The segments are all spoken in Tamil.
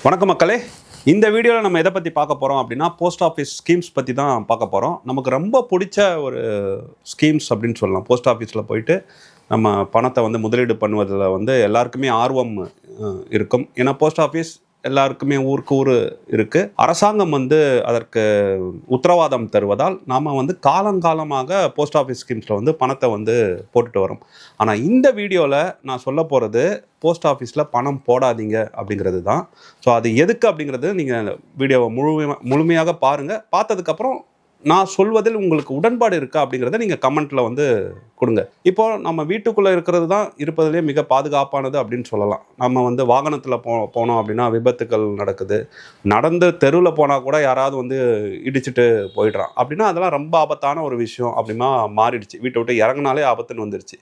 வணக்கம் மக்களே. இந்த வீடியோவில் நம்ம எதை பற்றி பார்க்க போகிறோம் அப்படின்னா போஸ்ட் ஆஃபீஸ் ஸ்கீம்ஸ் பற்றி தான் பார்க்க போகிறோம். நமக்கு ரொம்ப பிடிச்ச ஒரு ஸ்கீம்ஸ் அப்படின்னு சொல்லலாம். போஸ்ட் ஆஃபீஸில் போயிட்டு நம்ம பணத்தை முதலீடு பண்ணுவதில் எல்லாருக்குமே ஆர்வம் இருக்கும். ஏன்னா போஸ்ட் ஆஃபீஸ் எல்லாருக்குமே ஊருக்கு ஊர் இருக்குது. அரசாங்கம் அதற்கு உத்தரவாதம் தருவதால் நாம் காலங்காலமாக போஸ்ட் ஆஃபீஸ் ஸ்கீம்ஸில் பணத்தை போட்டுட்டு வரோம். ஆனால் இந்த வீடியோவில் நான் சொல்ல போகிறது போஸ்ட் ஆஃபீஸில் பணம் போடாதீங்க அப்படிங்கிறது தான். ஸோ அது எதுக்கு அப்படிங்கிறது நீங்கள் வீடியோவை முழுமையாக பாருங்கள். பார்த்ததுக்கப்புறம் நான் சொல்வதில் உங்களுக்கு உடன்பாடு இருக்கா அப்படிங்கிறத நீங்கள் கமெண்ட்டில் கொடுங்க. இப்போது நம்ம வீட்டுக்குள்ளே இருக்கிறது தான் இருப்பதிலே மிக பாதுகாப்பானது அப்படின்னு சொல்லலாம். நம்ம வாகனத்தில் போனோம் அப்படின்னா விபத்துக்கள் நடக்குது. நடந்து தெருவில் போனால் கூட யாராவது இடிச்சுட்டு போயிடுறான் அப்படின்னா அதெல்லாம் ரொம்ப ஆபத்தான ஒரு விஷயம் அப்படிமா மாறிடுச்சு. வீட்டை விட்டு இறங்கினாலே ஆபத்துன்னு வந்துடுச்சு.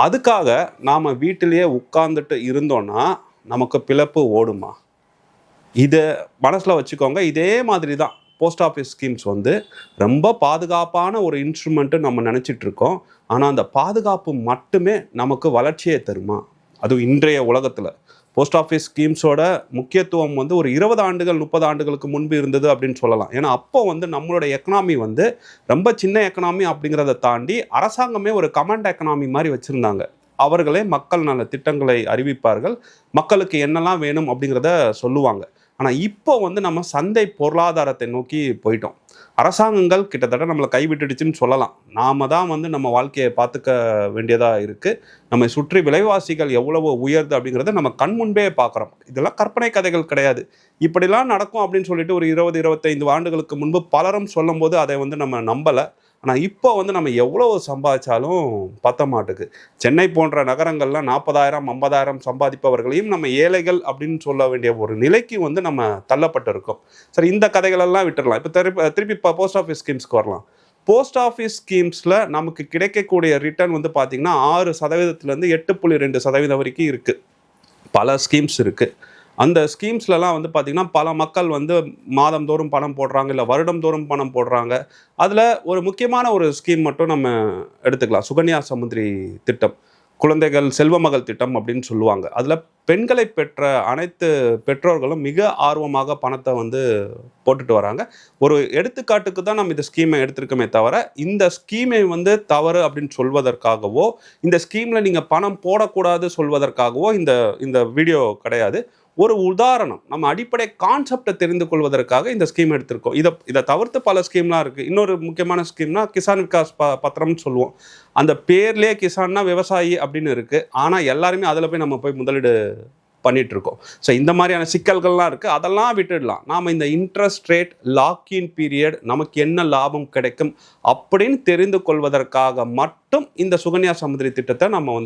அதுக்காக நாம் வீட்டிலேயே உட்கார்ந்துட்டு இருந்தோன்னா நமக்கு பிழப்பு ஓடுமா? இதை மனசில் வச்சுக்கோங்க. இதே மாதிரி தான் போஸ்ட் ஆஃபீஸ் ஸ்கீம்ஸ் ரொம்ப பாதுகாப்பான ஒரு இன்ஸ்ட்ருமெண்ட்டு நம்ம நினச்சிட்ருக்கோம். ஆனால் அந்த பாதுகாப்பு மட்டுமே நமக்கு வளர்ச்சியை தருமா? அதுவும் இன்றைய உலகத்தில் போஸ்ட் ஆஃபீஸ் ஸ்கீம்ஸோட முக்கியத்துவம் ஒரு 20 ஆண்டுகள் 30 ஆண்டுகளுக்கு முன்பு இருந்தது அப்படின்னு சொல்லலாம். ஏன்னா அப்போ நம்மளோட எக்கனாமி ரொம்ப சின்ன எக்கனாமி அப்படிங்கிறத தாண்டி அரசாங்கமே ஒரு கமாண்ட் எக்கனாமி மாதிரி வச்சுருந்தாங்க. அவர்களே மக்கள் நல திட்டங்களை அறிவிப்பார்கள். மக்களுக்கு என்னெல்லாம் வேணும் அப்படிங்கிறத சொல்லுவாங்க. ஆனால் இப்போ நம்ம சந்தை பொருளாதாரத்தை நோக்கி போயிட்டோம். அரசாங்கங்கள் கிட்டத்தட்ட நம்மளை கைவிட்டுடுச்சுன்னு சொல்லலாம். நாம் தான் நம்ம வாழ்க்கையை பார்த்துக்க வேண்டியதாக இருக்குது. நம்மை சுற்றி விலைவாசிகள் எவ்வளவு உயர்து அப்படிங்கிறத நம்ம கண் முன்பே பார்க்குறோம். இதெல்லாம் கற்பனை கதைகள் கிடையாது. இப்படிலாம் நடக்கும் அப்படின்னு சொல்லிட்டு ஒரு 20-25 ஆண்டுகளுக்கு முன்பு பலரும் சொல்லும் போது அதை நம்ம நம்பலை. ஆனால் இப்போ நம்ம எவ்வளோ சம்பாதிச்சாலும் பத்த மாட்டுக்கு. சென்னை போன்ற நகரங்கள்லாம் 40,000 50,000 சம்பாதிப்பவர்களையும் நம்ம ஏழைகள் அப்படின்னு சொல்ல வேண்டிய ஒரு நிலைக்கு நம்ம தள்ளப்பட்டிருக்கோம். சரி, இந்த கதைகளெல்லாம் விட்டுடலாம். இப்போ திருப்பி போஸ்ட் ஆஃபீஸ் ஸ்கீம்ஸ்க்கு வரலாம். போஸ்ட் ஆஃபீஸ் ஸ்கீம்ஸில் நமக்கு கிடைக்கக்கூடிய ரிட்டர்ன் பார்த்திங்கன்னா 6%-8.2% வரைக்கும் இருக்குது. பல ஸ்கீம்ஸ் இருக்குது. அந்த ஸ்கீம்ஸ்லலாம் பார்த்திங்கன்னா பல மக்கள் மாதந்தோறும் பணம் போடுறாங்க, இல்லை வருடந்தோறும் பணம் போடுறாங்க. அதில் ஒரு முக்கியமான ஒரு ஸ்கீம் மட்டும் நம்ம எடுத்துக்கலாம். சுகன்யா சமுதிரி திட்டம், குழந்தைகள் செல்வ மகள் திட்டம் அப்படின்னு சொல்லுவாங்க. அதில் பெண்களை பெற்ற அனைத்து பெற்றோர்களும் மிக ஆர்வமாக பணத்தை போட்டுட்டு வராங்க. ஒரு எடுத்துக்காட்டுக்கு தான் நம்ம இந்த ஸ்கீமை எடுத்திருக்கோமே தவிர இந்த ஸ்கீமை தவறு அப்படின்னு சொல்வதற்காகவோ இந்த ஸ்கீமில் நீங்கள் பணம் போடக்கூடாது சொல்வதற்காகவோ இந்த வீடியோ கிடையாது. ஒரு உதாரணம், நம்ம அடிப்படை கான்செப்டை தெரிந்து கொள்வதற்காக இந்த ஸ்கீம் எடுத்திருக்கோம். இதை தவிர்த்து பல ஸ்கீம்லாம் இருக்குது. இன்னொரு முக்கியமான ஸ்கீம்னா கிசான் விகாஸ் பத்திரம்னு சொல்லுவோம். அந்த பேர்லேயே கிசான்னா விவசாயி அப்படின்னு இருக்குது. ஆனால் எல்லாருமே அதில் போய் முதலீடு பண்ணிகிட்ருக்கோம். ஸோ இந்த மாதிரியான சிக்கல்கள்லாம் இருக்குது. அதெல்லாம் விட்டுடலாம். நாம் இந்த இன்ட்ரெஸ்ட் ரேட், லாக்இன் பீரியட், நமக்கு என்ன லாபம் கிடைக்கும் அப்படின்னு தெரிந்து கொள்வதற்காக மட்டும் இந்த சுகன்யா சமுதிரி திட்டத்தை நம்ம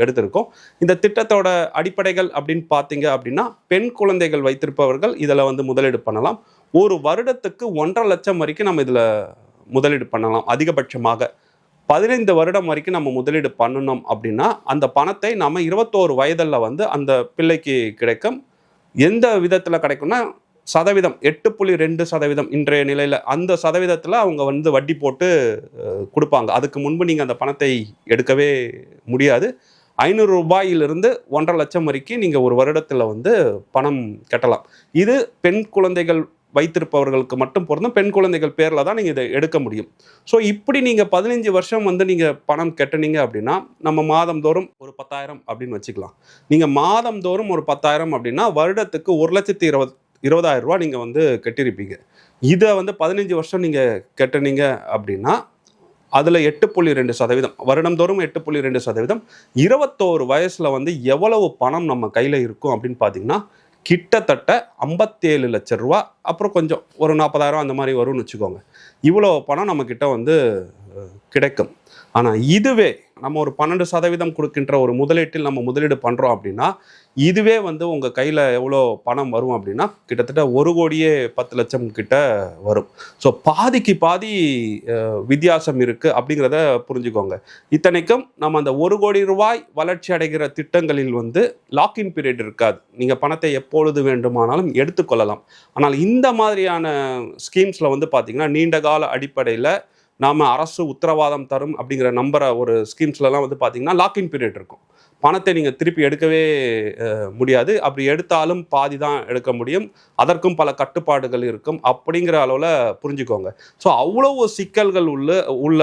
எடுத்திருக்கோம். இந்த திட்டத்தோட அடிப்படைகள் அப்படின்னு பார்த்தீங்க அப்படின்னா பெண் குழந்தைகள் வைத்திருப்பவர்கள் இதில் முதலீடு பண்ணலாம். ஒரு வருடத்துக்கு 1.5 லட்சம் வரைக்கும் நம்ம இதில் முதலீடு பண்ணலாம். அதிகபட்சமாக 15 வருடம் வரைக்கும் நம்ம முதலீடு பண்ணணும் அப்படின்னா அந்த பணத்தை நம்ம 21 வயதில் அந்த பிள்ளைக்கு கிடைக்கும். எந்த விதத்தில் கிடைக்கும்னா சதவீதம் 8.2% இன்றைய நிலையில் அந்த சதவீதத்தில் அவங்க வட்டி போட்டு கொடுப்பாங்க. அதுக்கு முன்பு நீங்கள் அந்த பணத்தை எடுக்கவே முடியாது. 500 ரூபாயிலிருந்து 1.5 லட்சம் வரைக்கும் நீங்கள் ஒரு வருடத்தில் பணம் கட்டலாம். இது பெண் குழந்தைகள் வைத்திருப்பவர்களுக்கு மட்டும் பொருந்தும். பெண் குழந்தைகள் பேரில் தான் நீங்கள் இதை எடுக்க முடியும். ஸோ இப்படி நீங்கள் 15 வருஷம் நீங்கள் பணம் கட்டினீங்க அப்படின்னா நம்ம மாதந்தோறும் ஒரு 10,000 அப்படின்னு வச்சுக்கலாம். நீங்கள் மாதந்தோறும் ஒரு 10,000 அப்படின்னா வருடத்துக்கு 1,20,000 ரூபா நீங்கள் கட்டியிருப்பீங்க. இதை 15 வருஷம் நீங்கள் கட்டினீங்க அப்படின்னா அதில் 8.2%, வருடந்தோறும் 8.2%, 21 வயசில் எவ்வளவு பணம் நம்ம கையில் இருக்கும் அப்படின்னு பார்த்தீங்கன்னா கிட்டத்தட்ட 57 லட்சம் ரூபா, அப்புறம் கொஞ்சம் ஒரு 40,000 அந்த மாதிரி வரும்னு வச்சுக்கோங்க. இவ்வளோ பணம் நம்மக்கிட்ட கிடைக்கும். ஆனால் இதுவே நம்ம ஒரு 12% கொடுக்கின்ற ஒரு முதலீட்டில் நம்ம முதலீடு பண்ணுறோம் அப்படின்னா இதுவே உங்கள் கையில் எவ்வளோ பணம் வரும் அப்படின்னா கிட்டத்தட்ட 1,10,00,000 கிட்ட வரும். ஸோ பாதிக்கு பாதி வித்தியாசம் இருக்குது அப்படிங்கிறத புரிஞ்சுக்கோங்க. இத்தனைக்கும் நம்ம அந்த 1 கோடி ரூபாய் வளர்ச்சி அடைகிற திட்டங்களில் லாக்இன் பீரியட் இருக்காது. நீங்கள் பணத்தை எப்பொழுது வேண்டுமானாலும் எடுத்துக்கொள்ளலாம். ஆனால் இந்த மாதிரியான ஸ்கீம்ஸில் பார்த்தீங்கன்னா நீண்ட கால அடிப்படையில் நாம் அரசு உத்தரவாதம் தரும் அப்படிங்கிற நம்பரை ஒரு ஸ்கீம்ஸ்லாம் பார்த்தீங்கன்னா லாக்இன் பீரியட் இருக்கும். பணத்தை நீங்கள் திருப்பி எடுக்கவே முடியாது. அப்படி எடுத்தாலும் பாதி தான் எடுக்க முடியும். அதற்கும் பல கட்டுப்பாடுகள் இருக்கும். அப்படிங்கிற அளவில் புரிஞ்சுக்கோங்க. ஸோ அவ்வளவு சிக்கல்கள் உள்ள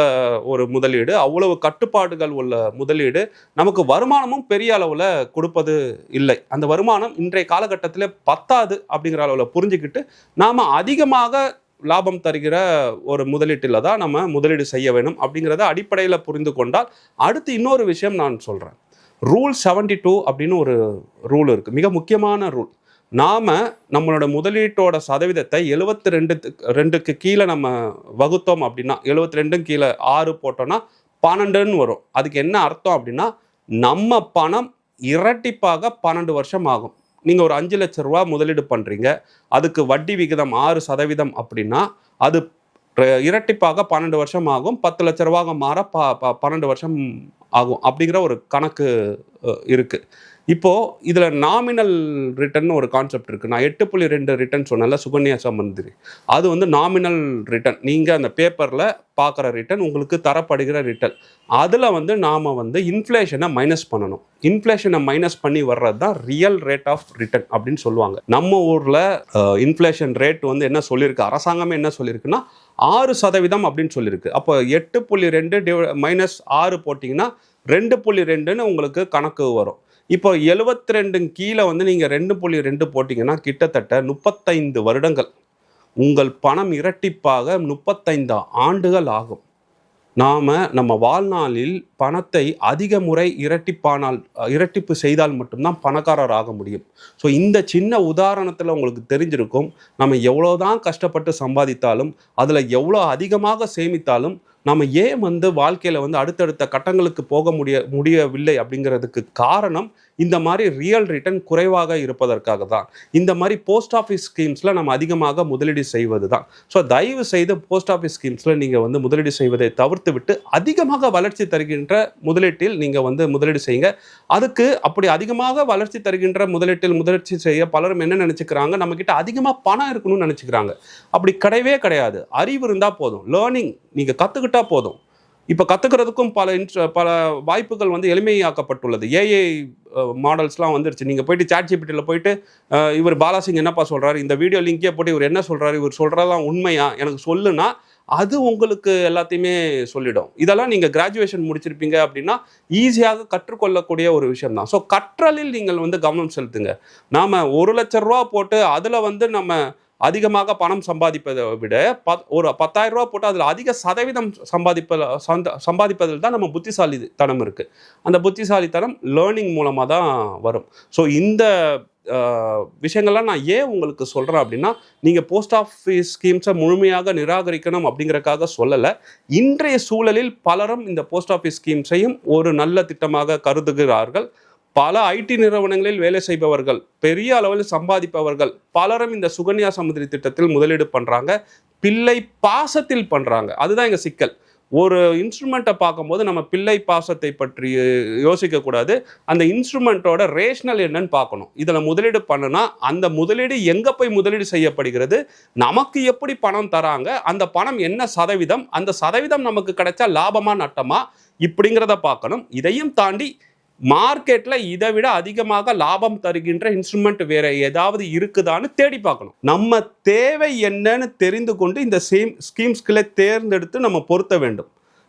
ஒரு முதலீடு, அவ்வளவு கட்டுப்பாடுகள் உள்ள முதலீடு, நமக்கு வருமானமும் பெரிய அளவில் கொடுப்பது இல்லை. அந்த வருமானம் இன்றைய காலகட்டத்தில் பத்தாது அப்படிங்கிற அளவில் புரிஞ்சுக்கிட்டு நாம் அதிகமாக லாபம் தருகிற ஒரு முதலீட்டில் தான் நம்ம முதலீடு செய்ய வேணும் அப்படிங்கிறத அடிப்படையில் புரிந்து கொண்டால், அடுத்து இன்னொரு விஷயம் நான் சொல்கிறேன். ரூல் 72 அப்படின்னு ஒரு ரூல் இருக்குது. மிக முக்கியமான ரூல். நாம் நம்மளோட முதலீட்டோட சதவீதத்தை 72க்கு கீழே நம்ம வகுத்தோம் அப்படின்னா, 72 கீழே 6 போட்டோன்னா 12ன்னு வரும். அதுக்கு என்ன அர்த்தம் அப்படின்னா, நம்ம பணம் இரட்டிப்பாக 12 வருஷம் ஆகும். நீங்கள் ஒரு 5 லட்ச ரூபா முதலீடு பண்ணுறீங்க, அதுக்கு வட்டி விகிதம் 6% அப்படின்னா, அது இரட்டிப்பாக 12 வருஷம் ஆகும். 10 லட்ச ரூபாக மாற 12 வருஷம் ஆகும் அப்படிங்கிற ஒரு கணக்கு இருக்குது. இப்போது இதில் நாமினல் ரிட்டர்ன் ஒரு கான்செப்ட் இருக்குது. நான் 8.2 ரிட்டர்ன் சொன்னேன்ல, சுகன்யா சமந்திரி, அது வந்து நாமினல் ரிட்டர்ன். நீங்கள் அந்த பேப்பரில் பார்க்குற ரிட்டர்ன், உங்களுக்கு தரப்படுகிற ரிட்டர்ன். அதில் வந்து நாம் வந்து இன்ஃப்ளேஷனை மைனஸ் பண்ணணும். இன்ஃப்ளேஷனை மைனஸ் பண்ணி வர்றது தான் ரியல் ரேட் ஆஃப் ரிட்டர்ன் அப்படின்னு சொல்லுவாங்க. நம்ம ஊரில் இன்ஃப்ளேஷன் ரேட் வந்து என்ன சொல்லியிருக்கு, அரசாங்கமே என்ன சொல்லியிருக்குன்னா 6% அப்படின்னு சொல்லியிருக்கு. அப்போ 8.2 மைனஸ் 6 போட்டிங்கன்னா 2.2ன்னு உங்களுக்கு கணக்கு வரும். இப்போ 72 கீழே வந்து நீங்கள் 2.2 போட்டிங்கன்னா கிட்டத்தட்ட 35 வருடங்கள், உங்கள் பணம் இரட்டிப்பாக 35 ஆண்டுகள் ஆகும். நாம் நம்ம வாழ்நாளில் பணத்தை அதிக முறை இரட்டிப்பு செய்தால் மட்டும்தான் பணக்காரர் ஆக முடியும். ஸோ இந்த சின்ன உதாரணத்தில் உங்களுக்கு தெரிஞ்சிருக்கும், நம்ம எவ்வளோதான் கஷ்டப்பட்டு சம்பாதித்தாலும், அதில் எவ்வளோ அதிகமாக சேமித்தாலும், நம்ம ஏன் வந்து வாழ்க்கையில் வந்து அடுத்தடுத்த கட்டங்களுக்கு போக முடியவில்லை அப்படிங்கிறதுக்கு காரணம் இந்த மாதிரி ரியல் ரிட்டர்ன் குறைவாக இருப்பதற்காக தான். இந்த மாதிரி போஸ்ட் ஆஃபீஸ் ஸ்கீம்ஸில் நம்ம அதிகமாக முதலீடு செய்வது தான். ஸோ தயவு செய்து போஸ்ட் ஆஃபீஸ் ஸ்கீம்ஸில் நீங்கள் வந்து முதலீடு செய்வதை தவிர்த்து விட்டு அதிகமாக வளர்ச்சி தருகின்ற முதலீட்டில் நீங்கள் வந்து முதலீடு செய்யுங்க. அதுக்கு அப்படி அதிகமாக வளர்ச்சி தருகின்ற முதலீடு செய்ய பலரும் என்ன நினச்சிக்கிறாங்க, நம்மக்கிட்ட அதிகமாக பணம் இருக்கணும்னு நினச்சிக்கிறாங்க. அப்படி கிடையவே கிடையாது. அறிவு இருந்தால் போதும், லேர்னிங் நீங்கள் கற்றுக்கிட்டா போதும். இப்போ கற்றுக்கிறதுக்கும் பல வாய்ப்புகள் வந்து எளிமையாக்கப்பட்டுள்ளது. ஏஐ மாடல்ஸ்லாம் வந்துருச்சு. நீங்கள் போயிட்டு ChatGPTயில் போயிட்டு இவர் பாலாசிங் என்னப்பா சொல்கிறாரு, இந்த வீடியோ லிங்கே போட்டு இவர் என்ன சொல்கிறாரு, இவர் சொல்கிறதெல்லாம் உண்மையா எனக்கு சொல்லுன்னா அது உங்களுக்கு எல்லாத்தையுமே சொல்லிடும். இதெல்லாம் நீங்கள் கிராஜுவேஷன் முடிச்சிருப்பீங்க அப்படின்னா ஈஸியாக கற்றுக்கொள்ளக்கூடிய ஒரு விஷயம் தான். ஸோ கற்றலில் நீங்கள் வந்து கவனம் செலுத்துங்க. நாம் 1 லட்ச ரூபா போட்டு அதில் வந்து நம்ம அதிகமாக பணம் சம்பாதிப்பதை விட ஒரு 10,000 ரூபா போட்டு அதில் அதிக சதவீதம் சம்பாதிப்பதில் தான் நம்ம புத்திசாலித்தனம் இருக்குது. அந்த புத்திசாலித்தனம் லேர்னிங் மூலமாக தான் வரும். ஸோ இந்த விஷயங்கள்லாம் நான் ஏன் உங்களுக்கு சொல்கிறேன் அப்படின்னா, நீங்கள் போஸ்ட் ஆஃபீஸ் ஸ்கீம்ஸை முழுமையாக நிராகரிக்கணும் அப்படிங்கிறக்காக சொல்லலை. இன்றைய சூழலில் பலரும் இந்த போஸ்ட் ஆஃபீஸ் ஸ்கீம்ஸையும் ஒரு நல்ல திட்டமாக கருதுகிறார்கள். பல ஐடி நிறுவனங்களில் வேலை செய்பவர்கள், பெரிய அளவில் சம்பாதிப்பவர்கள் பலரும் இந்த சுகன்யா சமுதிரி திட்டத்தில் முதலீடு பண்ணுறாங்க. பிள்ளை பாசத்தில் பண்ணுறாங்க. அதுதான் எங்கள் சிக்கல். ஒரு இன்ஸ்ட்ருமெண்ட்டை பார்க்கும்போது நம்ம பிள்ளை பாசத்தை பற்றி யோசிக்கக்கூடாது. அந்த இன்ஸ்ட்ருமெண்ட்டோட ரேஷனல் என்னன்னு பார்க்கணும். இதில் முதலீடு பண்ணுனா அந்த முதலீடு எங்கே போய் முதலீடு செய்யப்படுகிறது, நமக்கு எப்படி பணம் தராங்க, அந்த பணம் என்ன சதவீதம், அந்த சதவீதம் நமக்கு கிடைச்சா லாபமா நட்டமா இப்படிங்கிறத பார்க்கணும். இதையும் தாண்டி மார்க்கெட்டில் இதை விட அதிகமாக லாபம் தருகின்ற இன்ஸ்ட்ருமெண்ட் வேற ஏதாவது இருக்குதான்னு தேடி பார்க்கணும். நம்ம தேவை என்னன்னு தெரிந்து கொண்டு இந்த ஸ்கீம்ஸ்களை தேர்ந்தெடுத்து நம்ம பொருத்த வேண்டும்.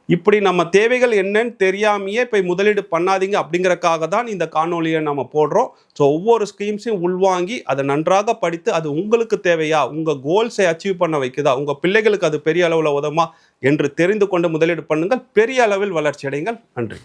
இப்படி நம்ம தேவைகள் என்னன்னு தெரியாமையே போய் முதலீடு பண்ணாதீங்க அப்படிங்கிறக்காக தான் இந்த காணொலியை நம்ம போடுறோம். ஸோ ஒவ்வொரு ஸ்கீம்ஸையும் உள்வாங்கி அதை நன்றாக படித்து அது உங்களுக்கு தேவையா, உங்கள் கோல்ஸை அச்சீவ் பண்ண வைக்குதா, உங்கள் பிள்ளைகளுக்கு அது பெரிய அளவில் உதவுமா என்று தெரிந்து கொண்டு முதலீடு பண்ணுங்கள். பெரிய அளவில் வளர்ச்சி அடையுங்கள். நன்றி.